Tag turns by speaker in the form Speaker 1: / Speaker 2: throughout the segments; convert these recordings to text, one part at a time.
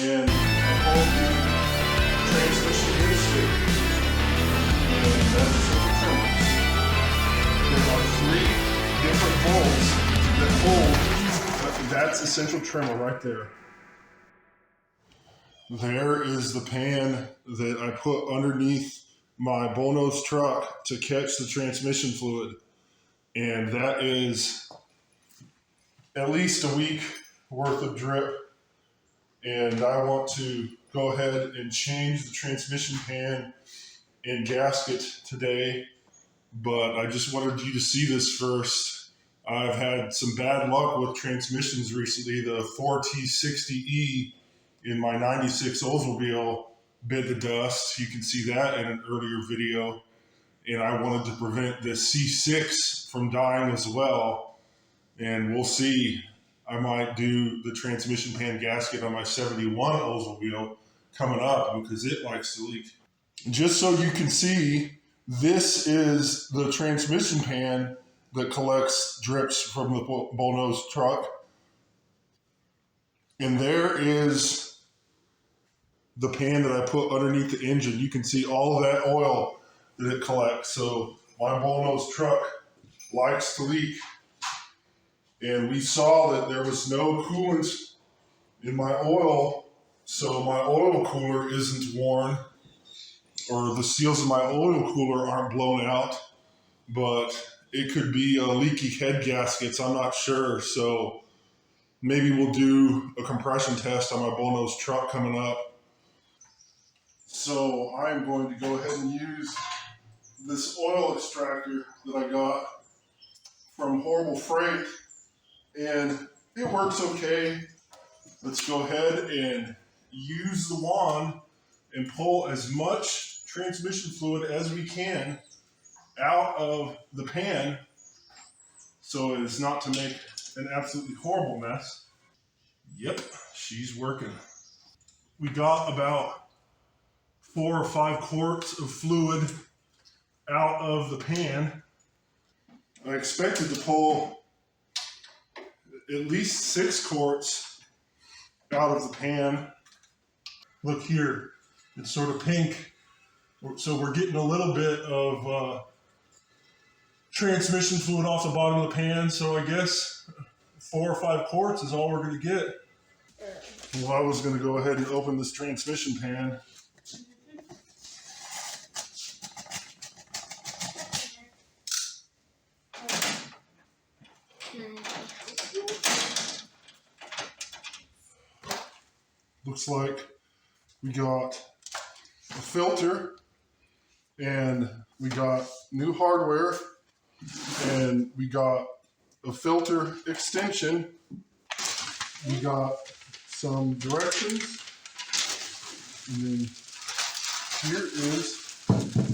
Speaker 1: and I pulled the transmission dipstick, and that's essential tremors. There are 3 different bolts that hold. That's essential tremor right there. There is the pan that I put underneath my Bullnose truck to catch the transmission fluid. And that is at least a week worth of drip. And I want to go ahead and change the transmission pan and gasket today. But I just wanted you to see this first. I've had some bad luck with transmissions recently. The Ford T60E in my 96 Oldsmobile bit the dust. You can see that in an earlier video. And I wanted to prevent this C6 from dying as well. And we'll see. I might do the transmission pan gasket on my 71 Oldsmobile coming up because it likes to leak. Just so you can see, this is the transmission pan that collects drips from the Bullnose truck. And there is the pan that I put underneath the engine. You can see all of that oil that it collects. So my Bullnose truck likes to leak. And we saw that there was no coolant in my oil, so my oil cooler isn't worn, or the seals of my oil cooler aren't blown out, but it could be a leaky head gaskets, I'm not sure. So maybe we'll do a compression test on my Bullnose truck coming up. So I'm going to go ahead and use this oil extractor that I got from Horrible Freight, and it works okay. Let's go ahead and use the wand and pull as much transmission fluid as we can out of the pan so as not to make an absolutely horrible mess. Yep, she's working. We got about 4 or 5 quarts of fluid out of the pan. I expected to pull at least 6 quarts out of the pan. Look here, it's sort of pink. So we're getting a little bit of transmission fluid off the bottom of the pan. So I guess 4 or 5 quarts is all we're gonna get. Well, I was gonna go ahead and open this transmission pan. Looks like we got a filter and we got new hardware and we got a filter extension. We got some directions, and then here is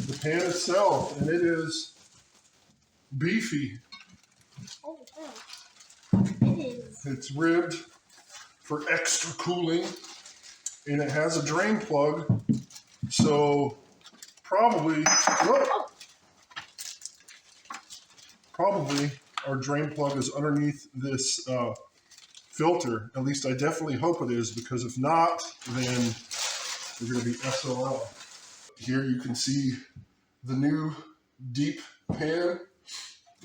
Speaker 1: the pan itself, and it is beefy.
Speaker 2: Oh, it is.
Speaker 1: It's ribbed for extra cooling, and it has a drain plug, so probably our drain plug is underneath this filter. At least I definitely hope it is, because if not, then we're going to be SOL. Here you can see the new deep pan,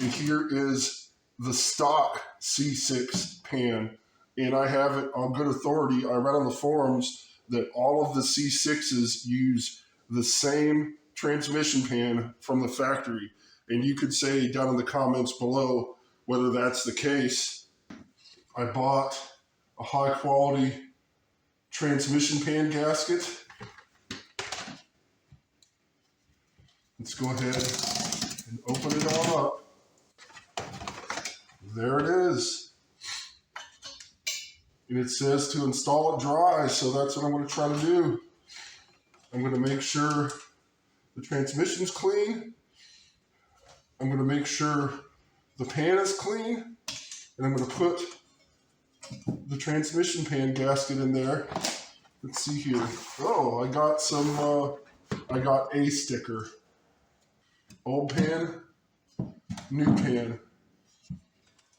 Speaker 1: and here is the stock C6 pan. And I have it on good authority. I read on the forums that all of the C6s use the same transmission pan from the factory. And you could say down in the comments below whether that's the case. I bought a high quality transmission pan gasket. Let's go ahead and open it all up. There it is. And it says to install it dry, so that's what I'm going to try to do. I'm going to make sure the transmission's clean. I'm going to make sure the pan is clean. And I'm going to put the transmission pan gasket in there. Let's see here. Oh, I got a sticker. Old pan, new pan.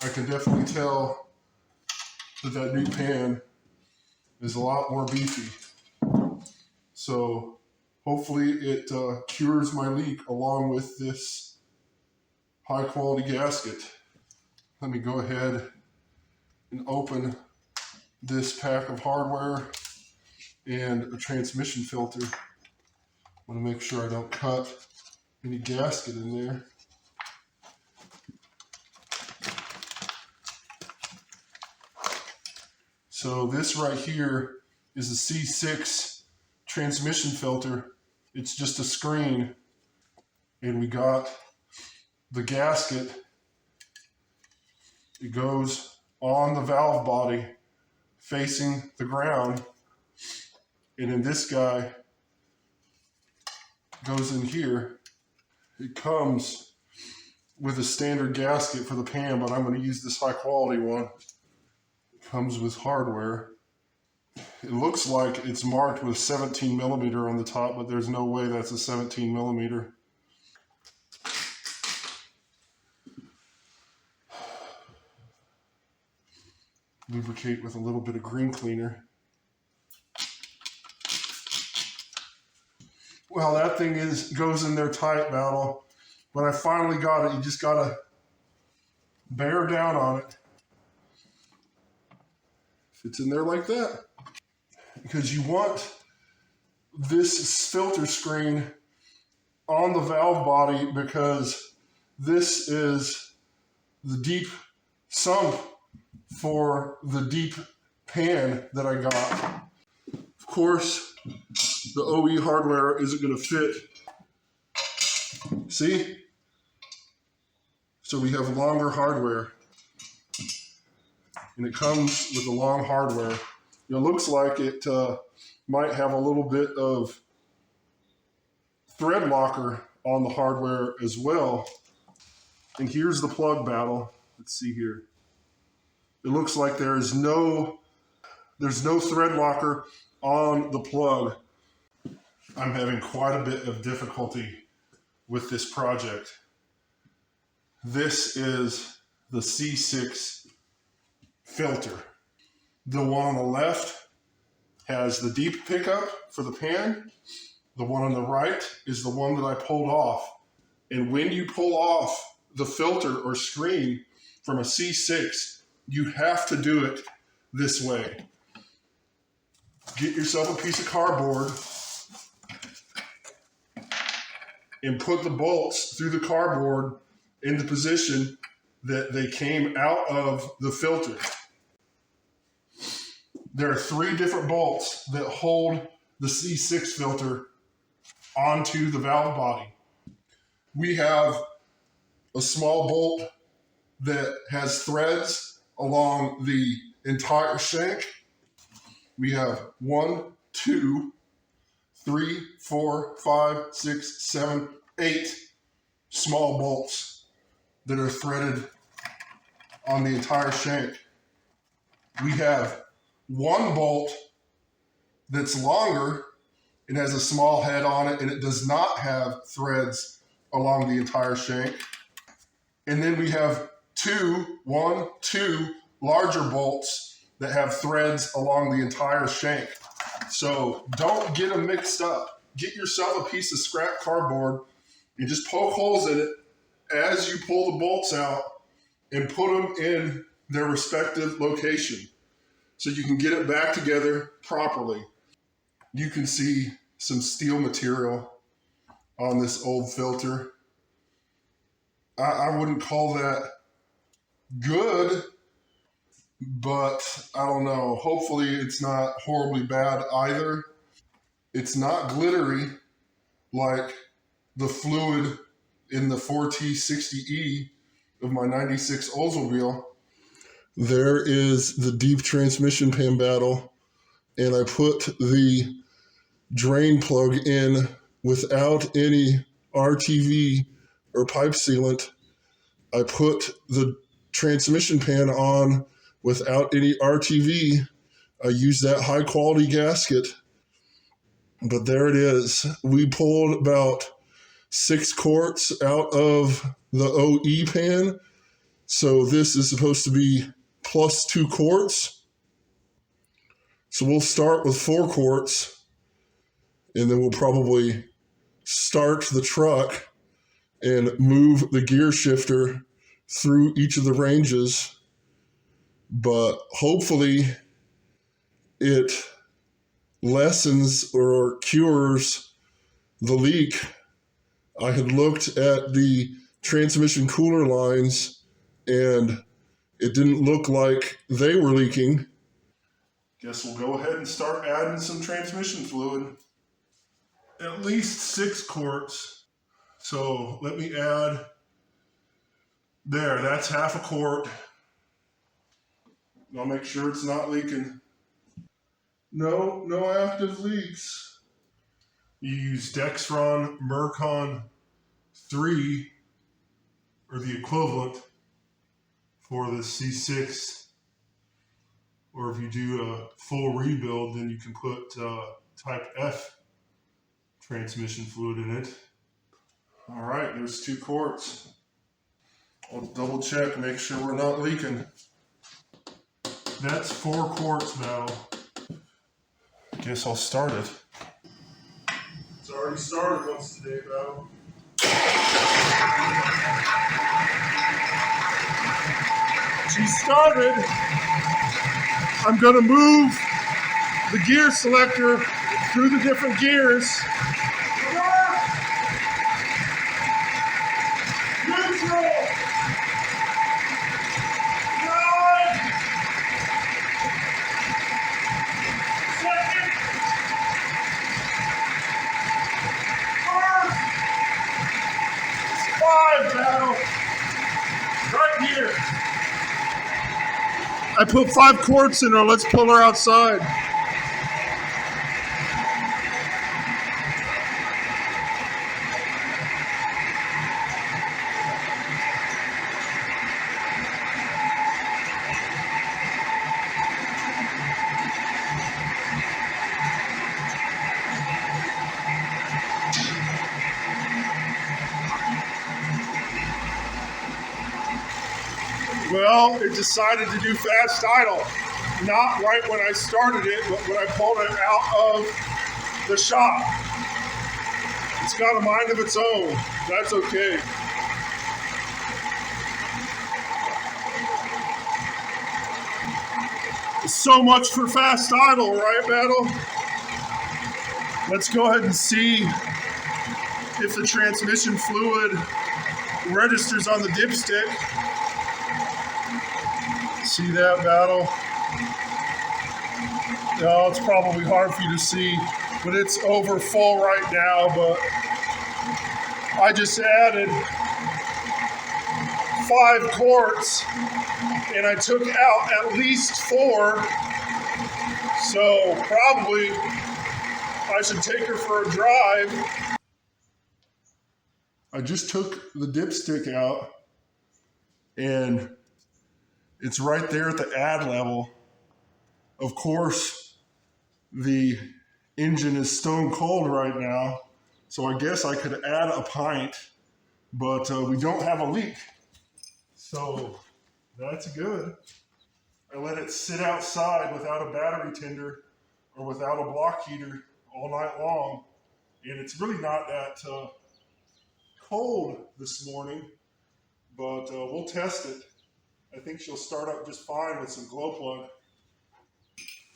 Speaker 1: I can definitely tell that new pan is a lot more beefy. So hopefully it cures my leak along with this high quality gasket. Let me go ahead and open this pack of hardware and a transmission filter. I want to make sure I don't cut any gasket in there. So this right here is a C6 transmission filter. It's just a screen, and we got the gasket. It goes on the valve body facing the ground, and then this guy goes in here. It comes with a standard gasket for the pan, but I'm going to use this high quality one. It comes with hardware. It looks like it's marked with 17 millimeter on the top, but there's no way that's a 17 millimeter. Lubricate with a little bit of green cleaner. Well, that thing goes in there tight, Battle. But I finally got it. You just gotta bear down on it. It's in there like that. Because you want this filter screen on the valve body, because this is the deep sump for the deep pan that I got. Of course, the OE hardware isn't going to fit. See? So we have longer hardware. And it comes with a long hardware. It looks like it might have a little bit of thread locker on the hardware as well. And here's the plug, Battle. Let's see here. It looks like there's no thread locker on the plug. I'm having quite a bit of difficulty with this project. This is the C6 filter. The one on the left has the deep pickup for the pan. The one on the right is the one that I pulled off. And when you pull off the filter or screen from a C6, you have to do it this way. Get yourself a piece of cardboard and put the bolts through the cardboard in the position that they came out of the filter. There are 3 different bolts that hold the C6 filter onto the valve body. We have a small bolt that has threads along the entire shank. We have 1, 2, 3, 4, 5, 6, 7, 8 small bolts that are threaded on the entire shank. We have 1 bolt that's longer. It has a small head on it, and it does not have threads along the entire shank. And then we have 2 larger bolts that have threads along the entire shank. So don't get them mixed up. Get yourself a piece of scrap cardboard and just poke holes in it as you pull the bolts out and put them in their respective location so you can get it back together properly. You can see some steel material on this old filter. I wouldn't call that good, but I don't know. Hopefully it's not horribly bad either. It's not glittery like the fluid in the 4T60E of my 96 Oldsmobile. There is the deep transmission pan, Battle, and I put the drain plug in without any RTV or pipe sealant. I put the transmission pan on without any RTV. I used that high quality gasket, but there it is. We pulled about 6 quarts out of the OE pan. So this is supposed to be plus 2 quarts. So we'll start with 4 quarts, and then we'll probably start the truck and move the gear shifter through each of the ranges. But hopefully it lessens or cures the leak. I had looked at the transmission cooler lines and it didn't look like they were leaking. Guess we'll go ahead and start adding some transmission fluid. At least 6 quarts. So let me add, there, that's half a quart. I'll make sure it's not leaking. No active leaks. You use Dexron Mercon 3 or the equivalent for the C6. Or if you do a full rebuild, then you can put type F transmission fluid in it. All right, there's 2 quarts. I'll double check, make sure we're not leaking. That's 4 quarts now. Guess I'll start it. It's already started once today, Battle. She started. I'm gonna move the gear selector through the different gears. Neutral. Battle. Right here. I put 5 quarts in her. Let's pull her outside. Well, it decided to do fast idle. Not right when I started it, but when I pulled it out of the shop. It's got a mind of its own. That's okay. So much for fast idle, right, Battle? Let's go ahead and see if the transmission fluid registers on the dipstick. See that, Battle? No, it's probably hard for you to see, but it's over full right now, but I just added 5 quarts and I took out at least 4, so probably I should take her for a drive. I just took the dipstick out and it's right there at the add level. Of course, the engine is stone cold right now, so I guess I could add a pint, but we don't have a leak. So that's good. I let it sit outside without a battery tender or without a block heater all night long, and it's really not that cold this morning, but we'll test it. I think she'll start up just fine with some glow plug.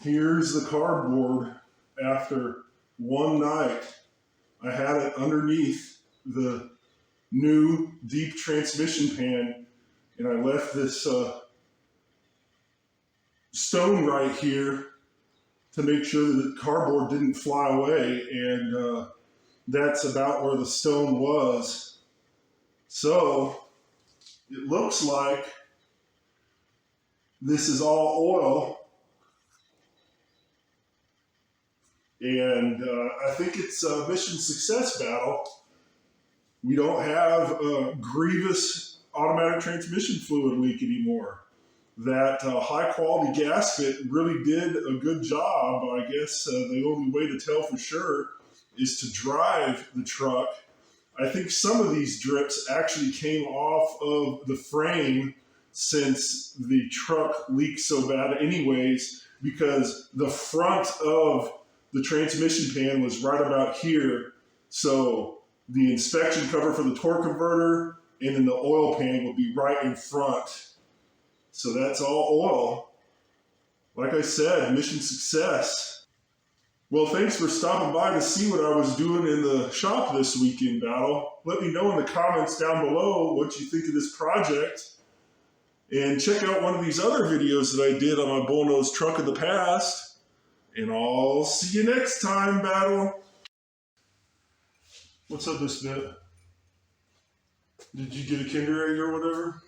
Speaker 1: Here's the cardboard after one night. I had it underneath the new deep transmission pan, and I left this stone right here to make sure that the cardboard didn't fly away, and that's about where the stone was. So it looks like this is all oil, and I think it's a mission success, Battle. We don't have a grievous automatic transmission fluid leak anymore. That high quality gasket really did a good job. I guess the only way to tell for sure is to drive the truck. I think some of these drips actually came off of the frame since the truck leaked so bad anyways. because the front of the transmission pan was right about here. So the inspection cover for the torque converter and then the oil pan would be right in front. So that's all oil. Like I said, mission success. Well, thanks for stopping by to see what I was doing in the shop this weekend, Battle. Let me know in the comments down below what you think of this project. And check out one of these other videos that I did on my Bullnose truck in the past. And I'll see you next time, Battle. What's up, this bit? Did you get a Kinder Egg or whatever?